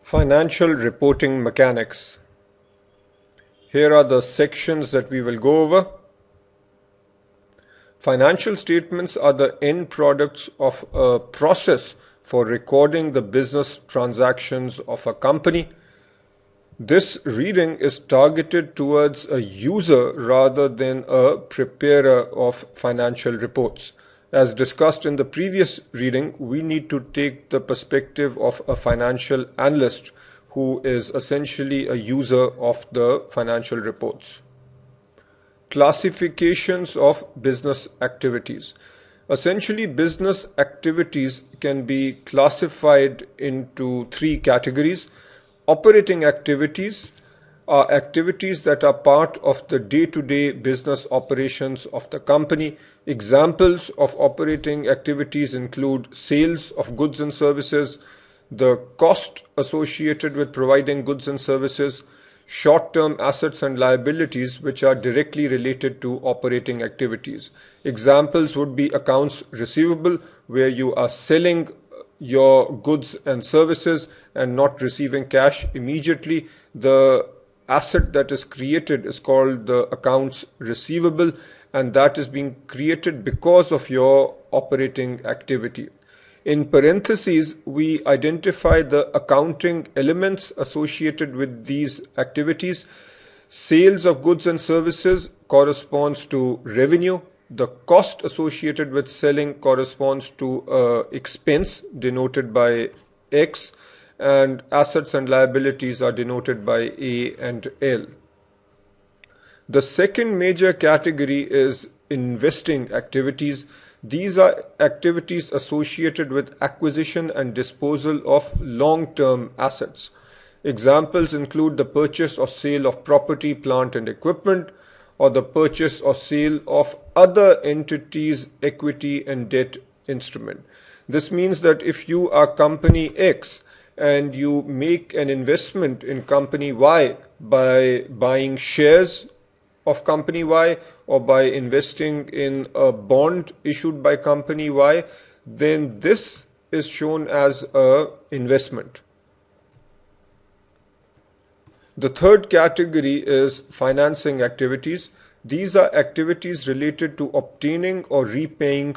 Financial reporting mechanics. Here are the sections that we will go over. Financial statements are the end products of a process for recording the business transactions of a company. This reading is targeted towards a user rather than a preparer of financial reports. As discussed in the previous reading, we need to take the perspective of a financial analyst who is essentially a user of the financial reports. Classifications of business activities. Essentially, business activities can be classified into three categories. Operating activities are activities that are part of the day-to-day business operations of the company. Examples of operating activities include sales of goods and services, the cost associated with providing goods and services, short-term assets and liabilities which are directly related to operating activities. Examples would be accounts receivable, where you are selling your goods and services and not receiving cash immediately. The asset that is created is called the accounts receivable, and that is being created because of your operating activity. In parentheses, we identify the accounting elements associated with these activities. Sales of goods and services corresponds to revenue. The cost associated with selling corresponds to expense denoted by X, and assets and liabilities are denoted by A and L. The second major category is investing activities. These are activities associated with acquisition and disposal of long-term assets. Examples include the purchase or sale of property, plant and equipment, or the purchase or sale of other entities' equity and debt instrument. This means that if you are company X and you make an investment in company Y by buying shares of company Y or by investing in a bond issued by company Y, then this is shown as an investment. The third category is financing activities. These are activities related to obtaining or repaying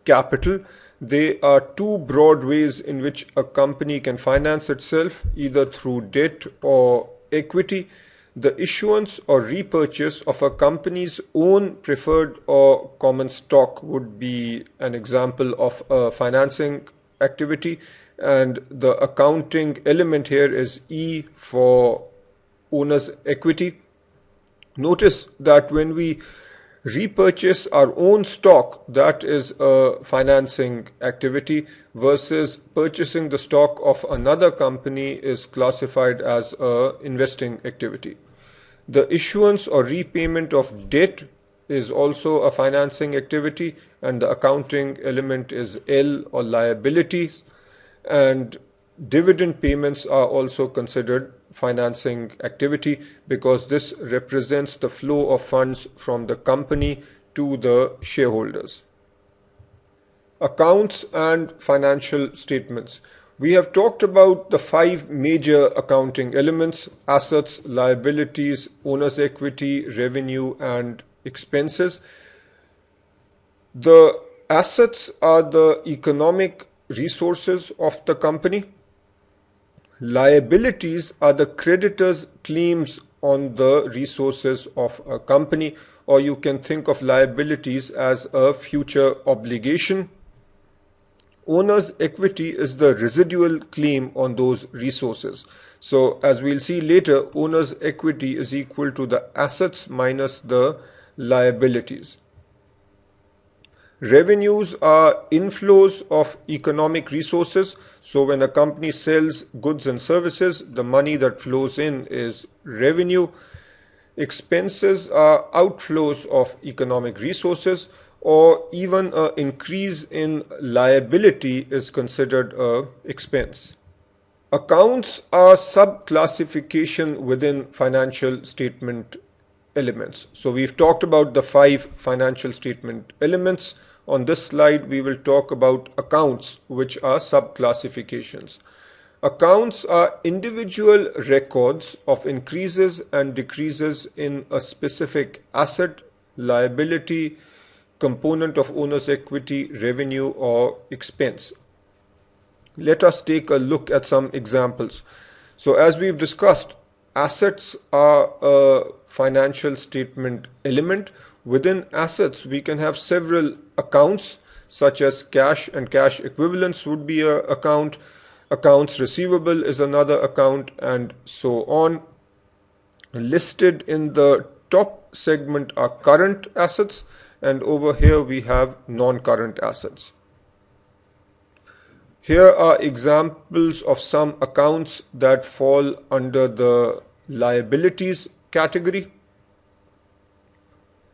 capital. They are two broad ways in which a company can finance itself, either through debt or equity. The issuance or repurchase of a company's own preferred or common stock would be an example of a financing activity, and the accounting element here is E for owner's equity. Notice that when we repurchase our own stock, that is a financing activity, versus purchasing the stock of another company is classified as a investing activity. The issuance or repayment of debt is also a financing activity, and the accounting element is L or liabilities, and dividend payments are also considered financing activity because this represents the flow of funds from the company to the shareholders. Accounts and financial statements. We have talked about the five major accounting elements: assets, liabilities, owner's equity, revenue, and expenses. The assets are the economic resources of the company. Liabilities are the creditor's claims on the resources of a company, or you can think of liabilities as a future obligation. Owner's equity is the residual claim on those resources. So as we'll see later, owner's equity is equal to the assets minus the liabilities. Revenues are inflows of economic resources. So when a company sells goods and services, the money that flows in is revenue. Expenses are outflows of economic resources, or even an increase in liability is considered an expense. Accounts are subclassification within financial statement elements. So we've talked about the five financial statement elements. On this slide, we will talk about accounts, which are subclassifications. Accounts are individual records of increases and decreases in a specific asset, liability, component of owner's equity, revenue, or expense. Let us take a look at some examples. So as we've discussed, assets are a financial statement element. Within assets, we can have several accounts, such as cash and cash equivalents would be an account, accounts receivable is another account, and so on. Listed in the top segment are current assets, and over here we have non-current assets. Here are examples of some accounts that fall under the liabilities category.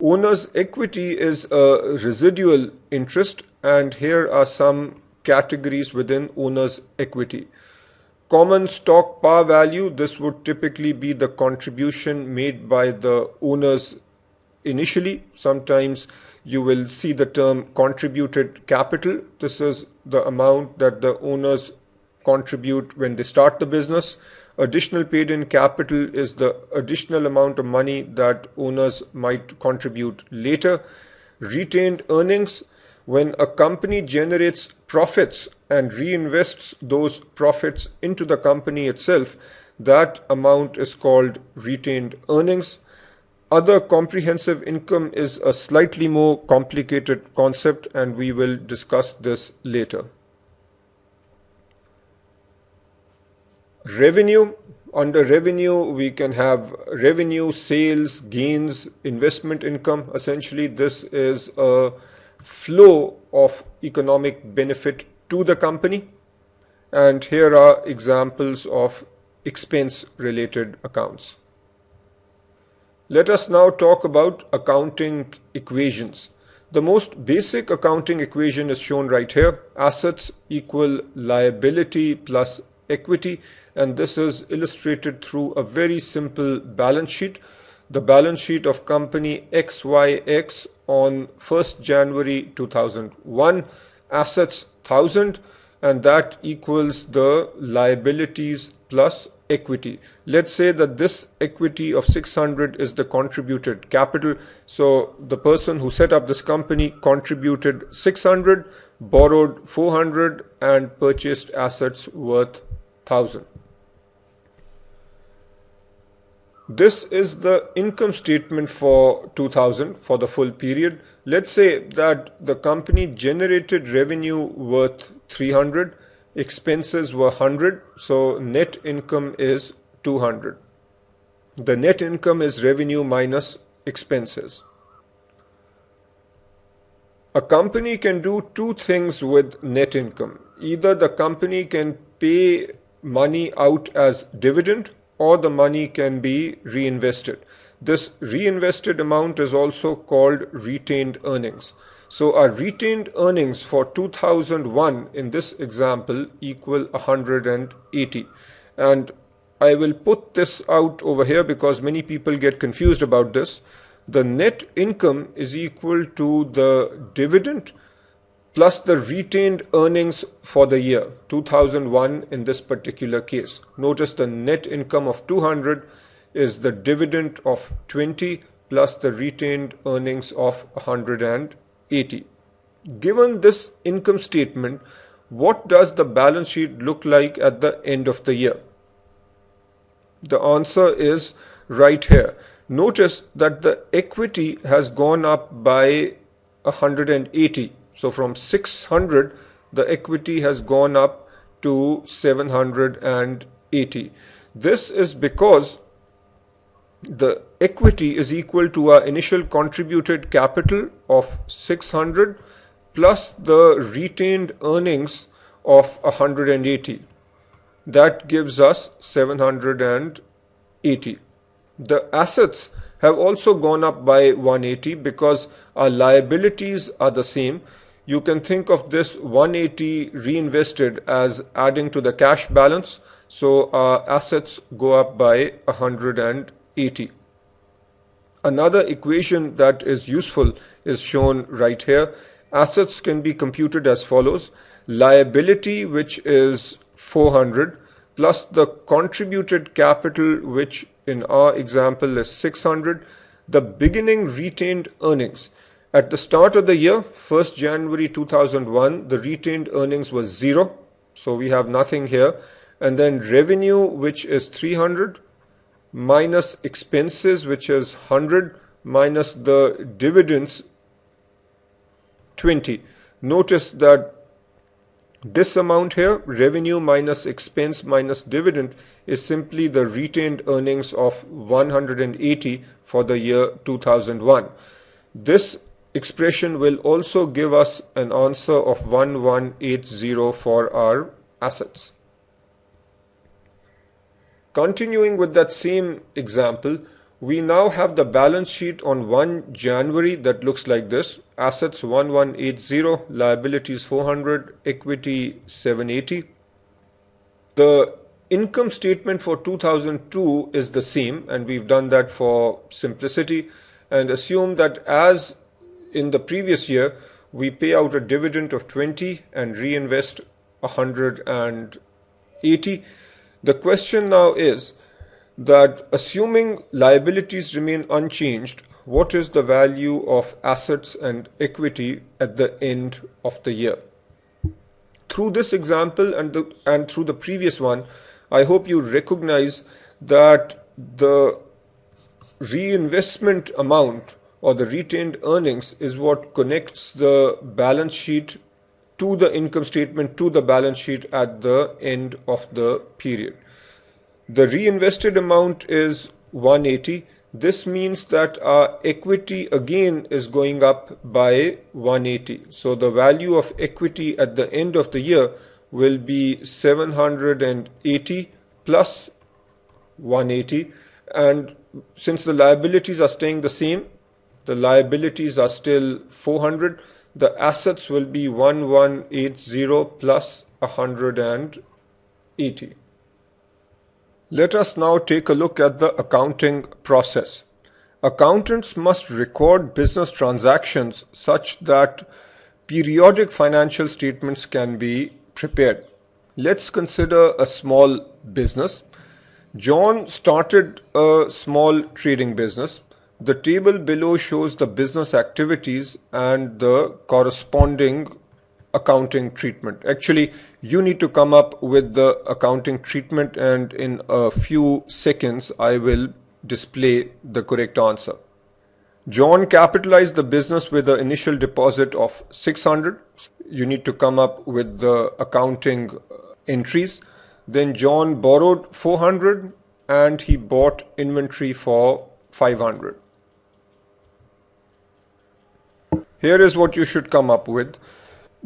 Owner's equity is a residual interest, and here are some categories within owner's equity. Common stock par value, this would typically be the contribution made by the owners initially. Sometimes you will see the term contributed capital. This is the amount that the owners contribute when they start the business. Additional paid in capital is the additional amount of money that owners might contribute later. Retained earnings, when a company generates profits and reinvests those profits into the company itself, that amount is called retained earnings. Other comprehensive income is a slightly more complicated concept, and we will discuss this later. Revenue. Under revenue, we can have revenue, sales, gains, investment income. Essentially, this is a flow of economic benefit to the company. And here are examples of expense-related accounts. Let us now talk about accounting equations. The most basic accounting equation is shown right here. Assets equal liability plus equity, and this is illustrated through a very simple balance sheet. The balance sheet of company XYX on 1st January 2001, assets 1000, and that equals the liabilities plus equity. Let's say that this equity of 600 is the contributed capital. So the person who set up this company contributed 600, borrowed 400, and purchased assets worth 1000. This is the income statement for 2000 for the full period. Let's say that the company generated revenue worth 300, expenses were 100, so net income is 200. The net income is revenue minus expenses. A company can do two things with net income. Either the company can pay money out as dividend, or the money can be reinvested. This reinvested amount is also called retained earnings. So our retained earnings for 2001 in this example equal 180. And I will put this out over here because many people get confused about this. The net income is equal to the dividend plus the retained earnings for the year 2001 in this particular case. Notice the net income of 200 is the dividend of 20 plus the retained earnings of 180. Given this income statement, what does the balance sheet look like at the end of the year? The answer is right here. Notice that the equity has gone up by 180. So from 600, the equity has gone up to 780. This is because the equity is equal to our initial contributed capital of 600 plus the retained earnings of 180. That gives us 780. The assets have also gone up by 180 because our liabilities are the same. You can think of this 180 reinvested as adding to the cash balance. So our assets go up by 180. Another equation that is useful is shown right here. Assets can be computed as follows. Liability, which is 400, plus the contributed capital, which in our example is 600, the beginning retained earnings. At the start of the year, 1st January 2001, the retained earnings was 0, so we have nothing here. And then revenue, which is 300, minus expenses, which is 100, minus the dividends, 20. Notice that this amount here, revenue minus expense minus dividend, is simply the retained earnings of 180 for the year 2001. This expression will also give us an answer of 1180 for our assets. Continuing with that same example, we now have the balance sheet on 1 January that looks like this. Assets 1180, liabilities 400, equity 780. The income statement for 2002 is the same, and we've done that for simplicity, and assume that as in the previous year, we pay out a dividend of 20 and reinvest 180. The question now is that assuming liabilities remain unchanged, what is the value of assets and equity at the end of the year? Through this example and through the previous one, I hope you recognize that the reinvestment amount or the retained earnings is what connects the balance sheet to the income statement to the balance sheet at the end of the period. The reinvested amount is 180. This means that our equity again is going up by 180. So the value of equity at the end of the year will be 780 plus 180. And since the liabilities are staying the same, the liabilities are still 400. The assets will be 1180 plus 180. Let us now take a look at the accounting process. Accountants must record business transactions such that periodic financial statements can be prepared. Let's consider a small business. John started a small trading business. The table below shows the business activities and the corresponding accounting treatment. Actually, you need to come up with the accounting treatment, and in a few seconds I will display the correct answer. John capitalized the business with an initial deposit of 600. You need to come up with the accounting entries. Then John borrowed 400 and he bought inventory for 500. Here is what you should come up with.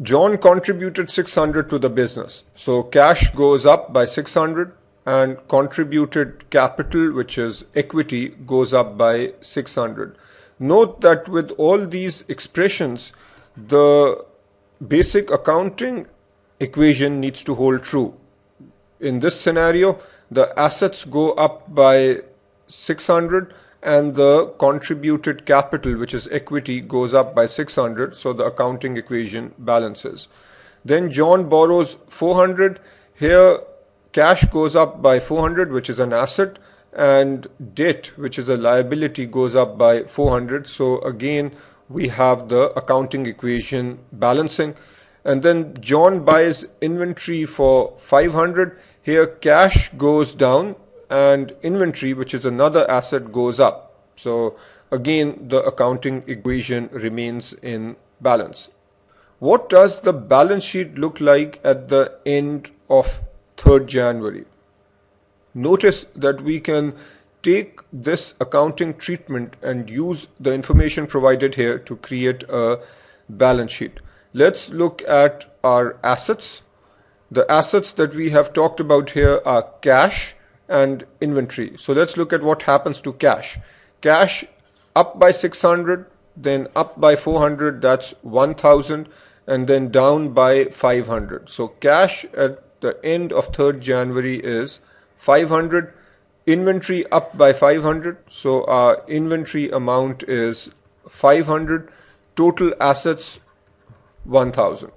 John contributed 600 to the business. So cash goes up by 600 and contributed capital, which is equity, goes up by 600. Note that with all these expressions, the basic accounting equation needs to hold true. In this scenario, the assets go up by 600 and the contributed capital, which is equity, goes up by 600, so the accounting equation balances. Then John borrows 400. Here cash goes up by 400, which is an asset, and debt, which is a liability, goes up by 400. So again we have the accounting equation balancing. And then John buys inventory for 500. Here cash goes down and inventory, which is another asset, goes up. So again the accounting equation remains in balance. What does the balance sheet look like at the end of 3rd January? Notice that we can take this accounting treatment and use the information provided here to create a balance sheet. Let's look at our assets. The assets that we have talked about here are cash and inventory. So let's look at what happens to cash. Cash up by 600, then up by 400, that's 1000, and then down by 500. So cash at the end of 3rd January is 500. Inventory up by 500, so our inventory amount is 500. Total assets 1000.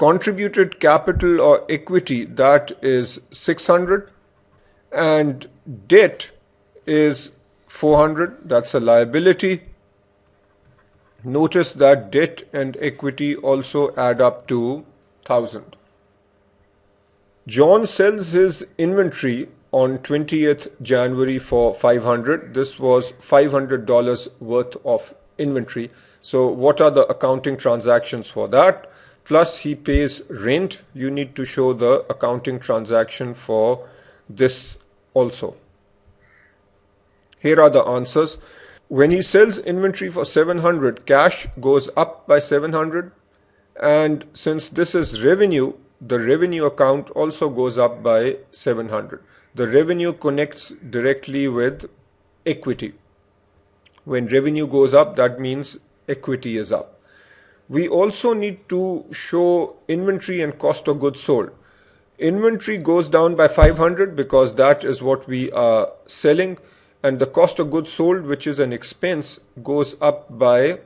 contributed capital or equity, that is 600, and debt is 400, that's a liability. Notice that debt and equity also add up to 1000. John sells his inventory on 20th January for 500. This was $500 worth of inventory. So what are the accounting transactions for that? Plus he pays rent. You need to show the accounting transaction for this also. Here are the answers. When he sells inventory for 700, cash goes up by 700. And since this is revenue, the revenue account also goes up by 700. The revenue connects directly with equity. When revenue goes up, that means equity is up. We also need to show inventory and cost of goods sold. Inventory goes down by 500 because that is what we are selling, and the cost of goods sold, which is an expense, goes up by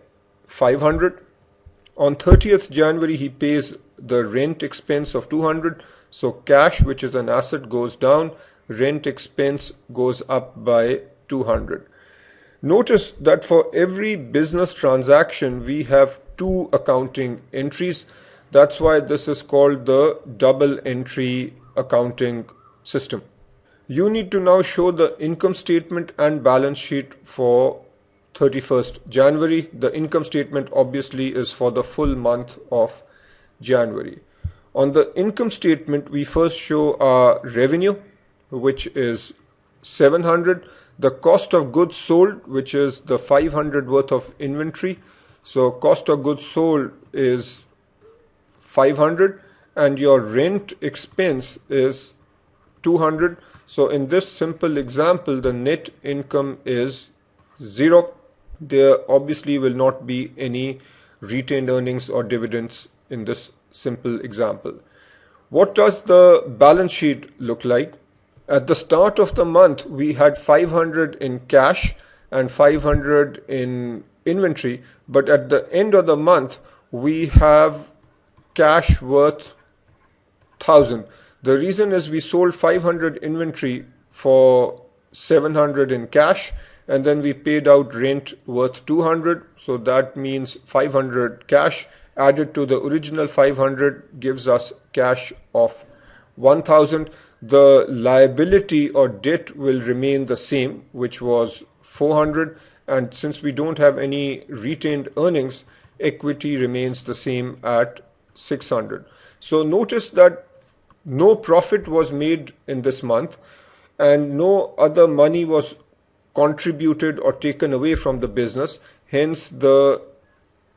500. On 30th January, he pays the rent expense of 200. So cash, which is an asset, goes down. Rent expense goes up by 200. Notice that for every business transaction, we have two accounting entries. That's why this is called the double entry accounting system. You need to now show the income statement and balance sheet for 31st January. The income statement obviously is for the full month of January. On the income statement, we first show our revenue, which is 700. The cost of goods sold, which is the 500 worth of inventory. So cost of goods sold is 500 and your rent expense is 200. So in this simple example, the net income is 0. There obviously will not be any retained earnings or dividends in this simple example. What does the balance sheet look like? At the start of the month, we had 500 in cash and 500 in inventory, but at the end of the month, we have cash worth 1000. The reason is we sold 500 inventory for 700 in cash, and then we paid out rent worth 200. So that means 500 cash added to the original 500 gives us cash of 1000. The liability or debt will remain the same, which was 400. And since we don't have any retained earnings, equity remains the same at 600. So notice that no profit was made in this month and no other money was contributed or taken away from the business. Hence, the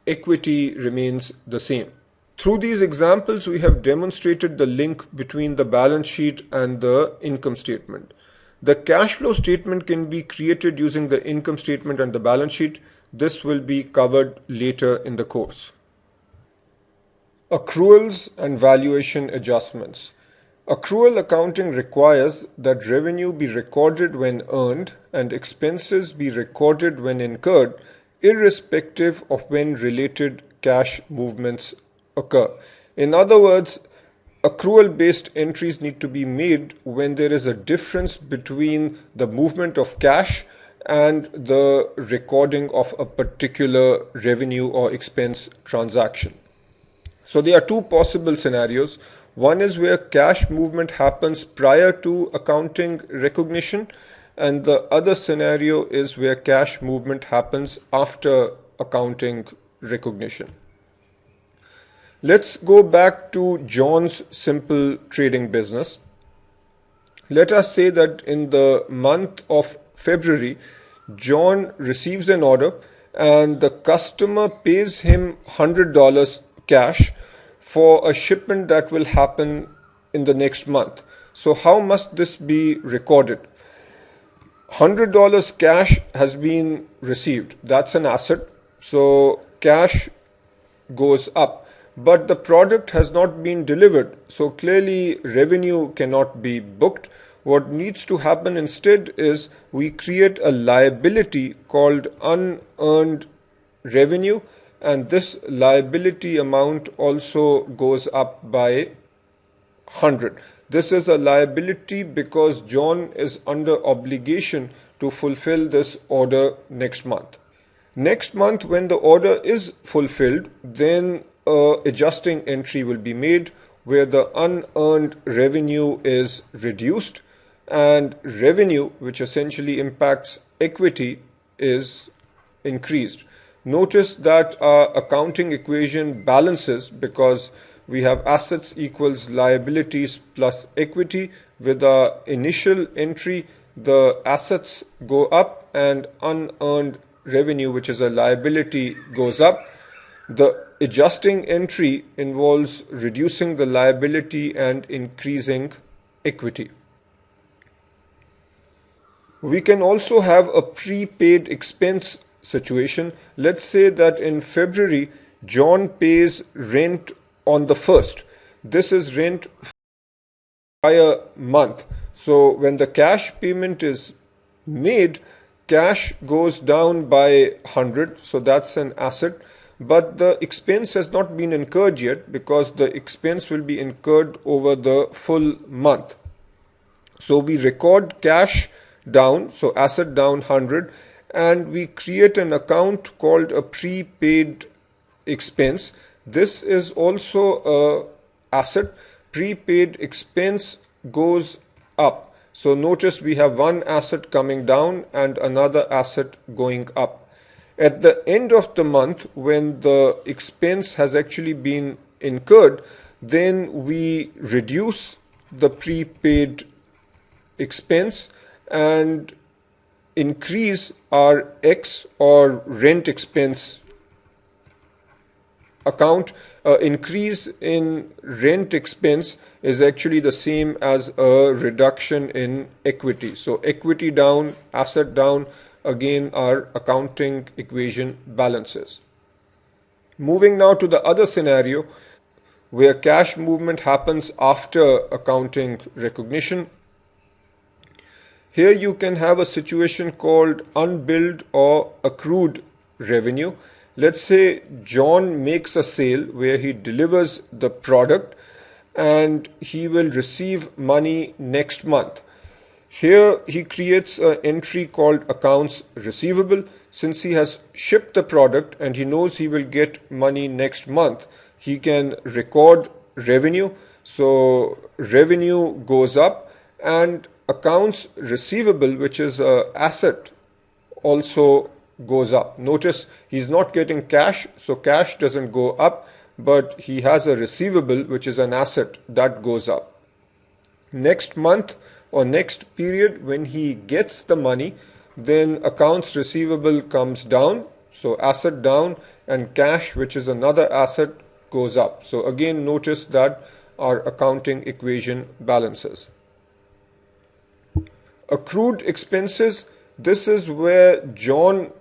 equity remains the same. Through these examples, we have demonstrated the link between the balance sheet and the income statement. The cash flow statement can be created using the income statement and the balance sheet. This will be covered later in the course. Accruals and valuation adjustments. Accrual accounting requires that revenue be recorded when earned and expenses be recorded when incurred, irrespective of when related cash movements occur. In other words, accrual-based entries need to be made when there is a difference between the movement of cash and the recording of a particular revenue or expense transaction. So there are two possible scenarios. One is where cash movement happens prior to accounting recognition, and the other scenario is where cash movement happens after accounting recognition. Let's go back to John's simple trading business. Let us say that in the month of February, John receives an order and the customer pays him $100 cash for a shipment that will happen in the next month. So how must this be recorded? $100 cash has been received. That's an asset. So cash goes up. But the product has not been delivered. So clearly revenue cannot be booked. What needs to happen instead is we create a liability called unearned revenue, and this liability amount also goes up by 100. This is a liability because John is under obligation to fulfill this order next month. Next month, when the order is fulfilled, then adjusting entry will be made where the unearned revenue is reduced and revenue, which essentially impacts equity, is increased. Notice that our accounting equation balances because we have assets equals liabilities plus equity. With our initial entry, the assets go up and unearned revenue, which is a liability, goes up. The adjusting entry involves reducing the liability and increasing equity. We can also have a prepaid expense situation. Let's say that in February, John pays rent on the 1st. This is rent for the entire month. So when the cash payment is made, cash goes down by 100, so that's an asset. But the expense has not been incurred yet because the expense will be incurred over the full month. So we record cash down, so asset down 100, and we create an account called a prepaid expense. This is also a asset. Prepaid expense goes up. So notice we have one asset coming down and another asset going up. At the end of the month, when the expense has actually been incurred, then we reduce the prepaid expense and increase our X or rent expense account. Increase in rent expense is actually the same as a reduction in equity. So equity down, asset down, again our accounting equation balances. Moving now to the other scenario where cash movement happens after accounting recognition. Here you can have a situation called unbilled or accrued revenue. Let's say John makes a sale where he delivers the product and he will receive money next month. Here he creates an entry called accounts receivable. Since he has shipped the product and he knows he will get money next month, he can record revenue. So revenue goes up and accounts receivable, which is an asset, also goes up. Notice he's not getting cash, so cash doesn't go up, but he has a receivable, which is an asset, that goes up. Next month or next period, when he gets the money, then accounts receivable comes down, so asset down, and cash, which is another asset, goes up. So again, notice that our accounting equation balances. Accrued expenses, this is where John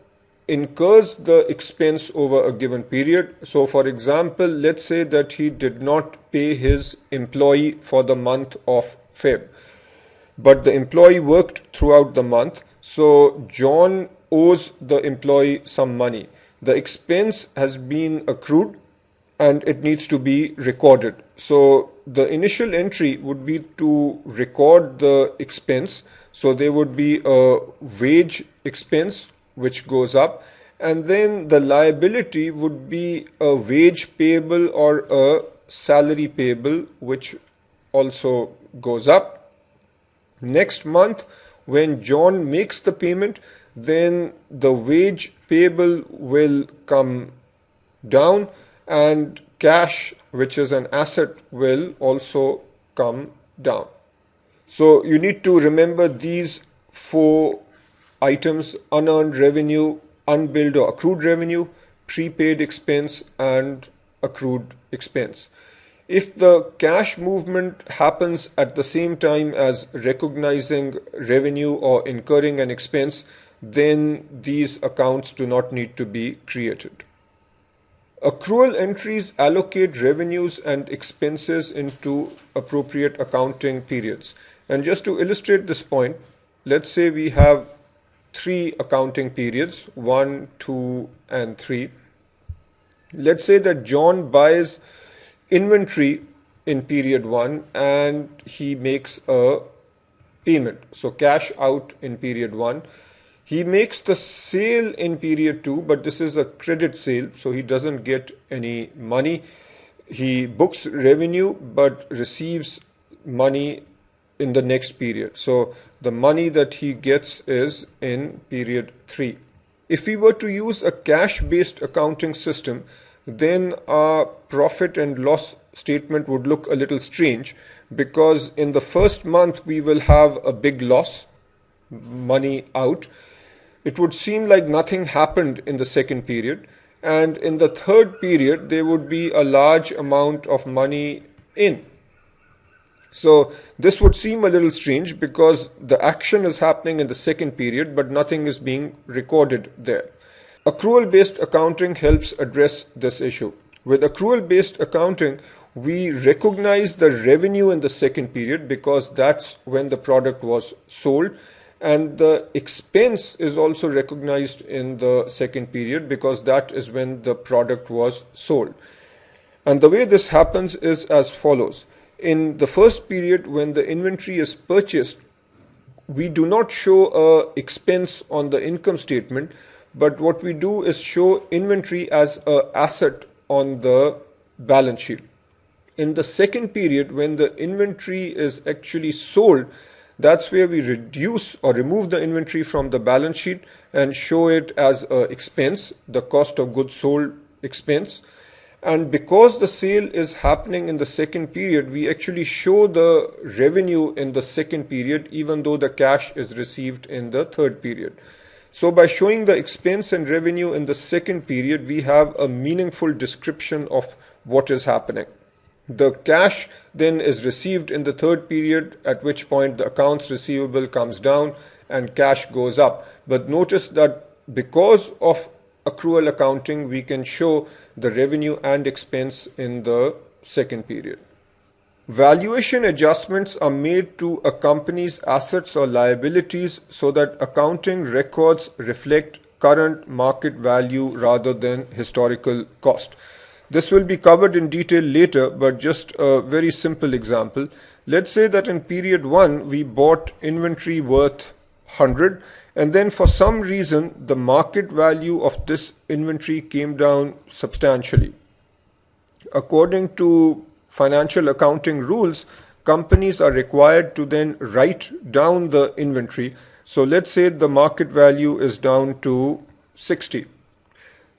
incurs the expense over a given period. So for example, let's say that he did not pay his employee for the month of Feb, but the employee worked throughout the month, so John owes the employee some money. The expense has been accrued and it needs to be recorded. So the initial entry would be to record the expense. So there would be a wage expense which goes up, and then the liability would be a wage payable or a salary payable, which also goes up. Next month, when John makes the payment, then the wage payable will come down and cash, which is an asset, will also come down. So you need to remember these four items: unearned revenue, unbilled or accrued revenue, prepaid expense, and accrued expense. If the cash movement happens at the same time as recognizing revenue or incurring an expense, then these accounts do not need to be created. Accrual entries allocate revenues and expenses into appropriate accounting periods. And just to illustrate this point, let's say we have 3 accounting periods, 1, 2, and 3. Let's say that John buys inventory in period 1 and he makes a payment. So cash out in period 1. He makes the sale in period 2, but this is a credit sale, so he doesn't get any money. He books revenue but receives money in the next period. So the money that he gets is in period 3. If we were to use a cash-based accounting system, then our profit and loss statement would look a little strange, because in the first month we will have a big loss, money out. It would seem like nothing happened in the second period, and in the third period there would be a large amount of money in. So this would seem a little strange because the action is happening in the second period, but nothing is being recorded there. Accrual-based accounting helps address this issue. With accrual-based accounting, we recognize the revenue in the second period because that's when the product was sold, and the expense is also recognized in the second period because that is when the product was sold. And the way this happens is as follows. In the first period, when the inventory is purchased, we do not show a expense on the income statement, but what we do is show inventory as an asset on the balance sheet. In the second period, when the inventory is actually sold, that's where we reduce or remove the inventory from the balance sheet and show it as an expense, the cost of goods sold expense. And because the sale is happening in the second period, we actually show the revenue in the second period, even though the cash is received in the third period. So by showing the expense and revenue in the second period, we have a meaningful description of what is happening. The cash then is received in the third period, at which point the accounts receivable comes down and cash goes up. But notice that because of accrual accounting, we can show the revenue and expense in the second period. Valuation adjustments are made to a company's assets or liabilities so that accounting records reflect current market value rather than historical cost. This will be covered in detail later, but just a very simple example. Let's say that in period 1 we bought inventory worth 100, and then for some reason the market value of this inventory came down substantially. According to financial accounting rules, companies are required to then write down the inventory. So let's say the market value is down to 60.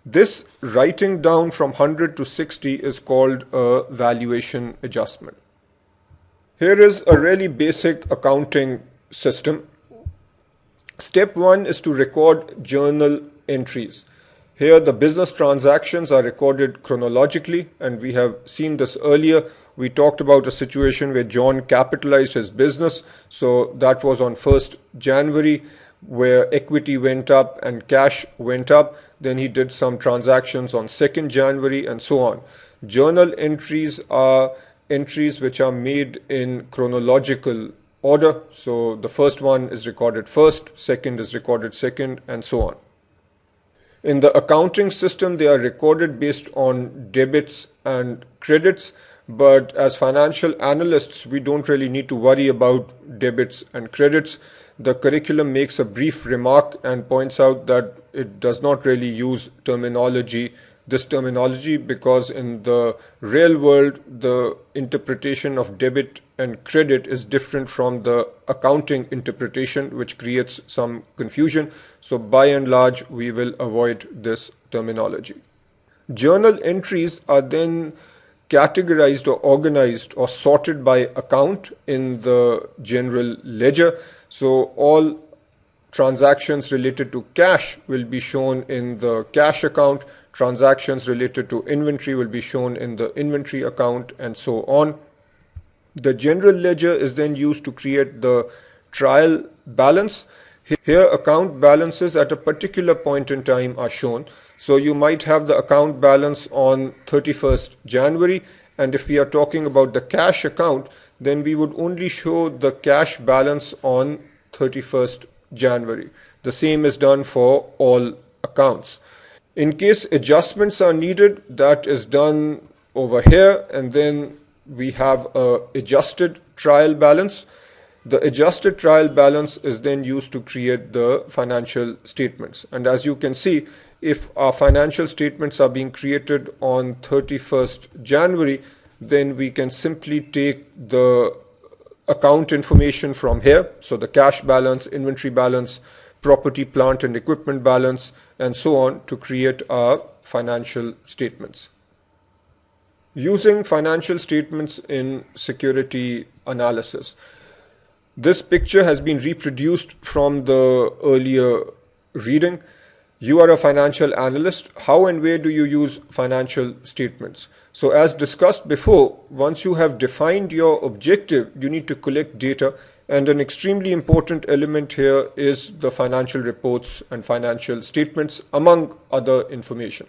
This writing down from 100 to 60 is called a valuation adjustment. Here is a really basic accounting system. Step 1 is to record journal entries. Here the business transactions are recorded chronologically, and we have seen this earlier. We talked about a situation where John capitalized his business, so that was on 1st January, where equity went up and cash went up. Then he did some transactions on 2nd January and so on. Journal entries are entries which are made in chronological order. So the first one is recorded first, second is recorded second, and so on. In the accounting system, they are recorded based on debits and credits, but as financial analysts, we don't really need to worry about debits and credits. The curriculum makes a brief remark and points out that it does not really use this terminology, because in the real world, the interpretation of debit and credit is different from the accounting interpretation, which creates some confusion. So by and large, we will avoid this terminology. Journal entries are then categorized or organized or sorted by account in the general ledger. So all transactions related to cash will be shown in the cash account, transactions related to inventory will be shown in the inventory account, and so on. The general ledger is then used to create the trial balance. Here account balances at a particular point in time are shown. So you might have the account balance on 31st January, and if we are talking about the cash account, then we would only show the cash balance on 31st January. The same is done for all accounts. In case adjustments are needed, that is done over here, and then we have a adjusted trial balance. The adjusted trial balance is then used to create the financial statements. And as you can see, if our financial statements are being created on 31st January, then we can simply take the account information from here. So the cash balance, inventory balance, property, plant and equipment balance, and so on to create our financial statements. Using financial statements in security analysis. This picture has been reproduced from the earlier reading. You are a financial analyst. How and where do you use financial statements? So as discussed before, once you have defined your objective, you need to collect data, and an extremely important element here is the financial reports and financial statements, among other information.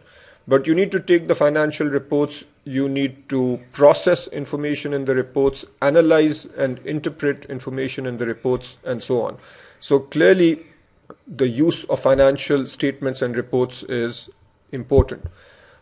But you need to take the financial reports, you need to process information in the reports, analyze and interpret information in the reports, and so on. So clearly, the use of financial statements and reports is important.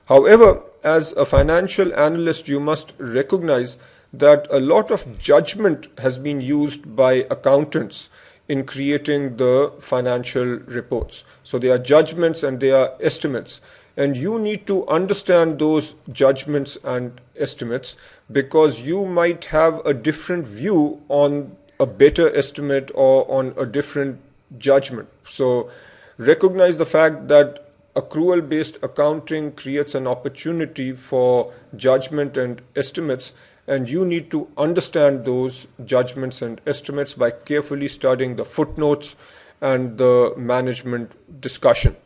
However, as a financial analyst, you must recognize that a lot of judgment has been used by accountants in creating the financial reports. So they are judgments and they are estimates. And you need to understand those judgments and estimates, because you might have a different view on a better estimate or on a different judgment. So recognize the fact that accrual-based accounting creates an opportunity for judgment and estimates, and you need to understand those judgments and estimates by carefully studying the footnotes and the management discussion.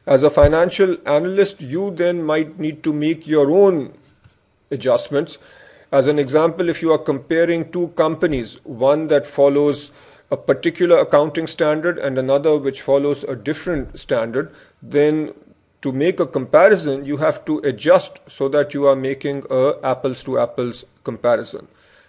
As a financial analyst, you then might need to make your own adjustments. As an example, if you are comparing two companies, one that follows a particular accounting standard and another which follows a different standard, then to make a comparison, you have to adjust so that you are making a apples to apples comparison.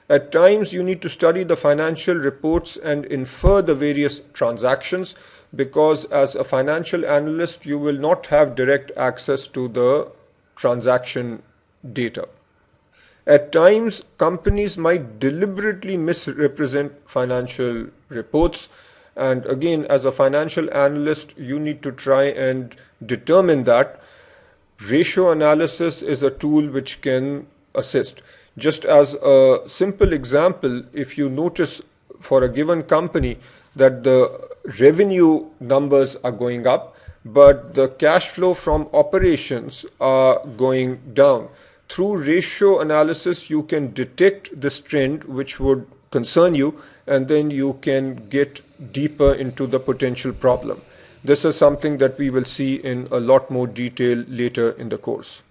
At times, you need to study the financial reports and infer the various transactions, because as a financial analyst, you will not have direct access to the transaction data. At times, companies might deliberately misrepresent financial reports. And again, as a financial analyst, you need to try and determine that. Ratio analysis is a tool which can assist. Just as a simple example, if you notice for a given company that the revenue numbers are going up, but the cash flow from operations are going down, through ratio analysis, you can detect this trend which would concern you, and then you can get deeper into the potential problem. This is something that we will see in a lot more detail later in the course.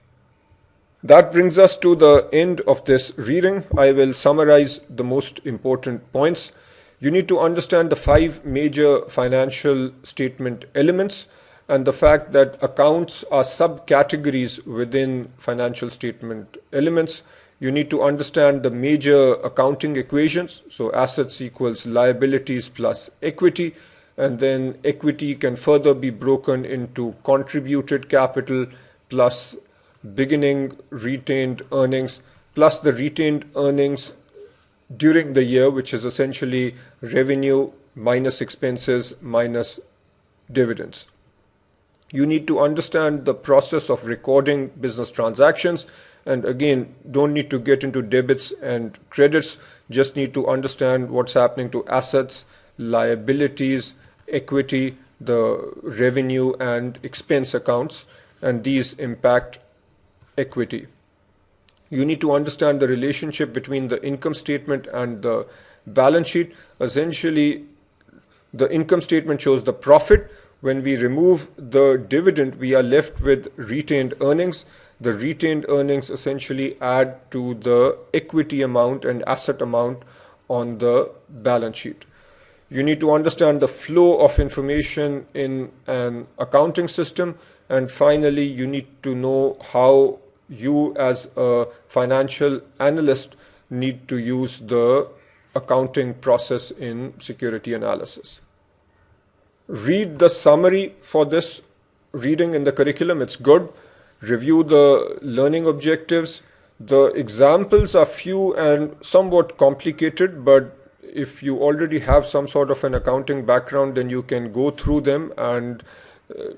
That brings us to the end of this reading. I will summarize the most important points. You need to understand the 5 major financial statement elements, and the fact that accounts are subcategories within financial statement elements. You need to understand the major accounting equations. So assets equals liabilities plus equity, and then equity can further be broken into contributed capital plus beginning retained earnings plus the retained earnings during the year, which is essentially revenue minus expenses minus dividends. You need to understand the process of recording business transactions, and again, don't need to get into debits and credits, just need to understand what's happening to assets, liabilities, equity, the revenue and expense accounts, and these impact equity. You need to understand the relationship between the income statement and the balance sheet. Essentially, the income statement shows the profit. When we remove the dividend, we are left with retained earnings. The retained earnings essentially add to the equity amount and asset amount on the balance sheet. You need to understand the flow of information in an accounting system. And finally, you need to know how you as a financial analyst need to use the accounting process in security analysis. Read the summary for this reading in the curriculum, it's good. Review the learning objectives. The examples are few and somewhat complicated, but if you already have some sort of an accounting background, then you can go through them and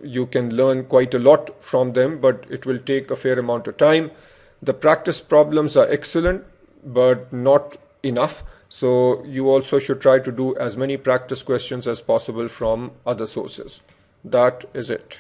you can learn quite a lot from them, but it will take a fair amount of time. The practice problems are excellent, but not enough. So you also should try to do as many practice questions as possible from other sources. That is it.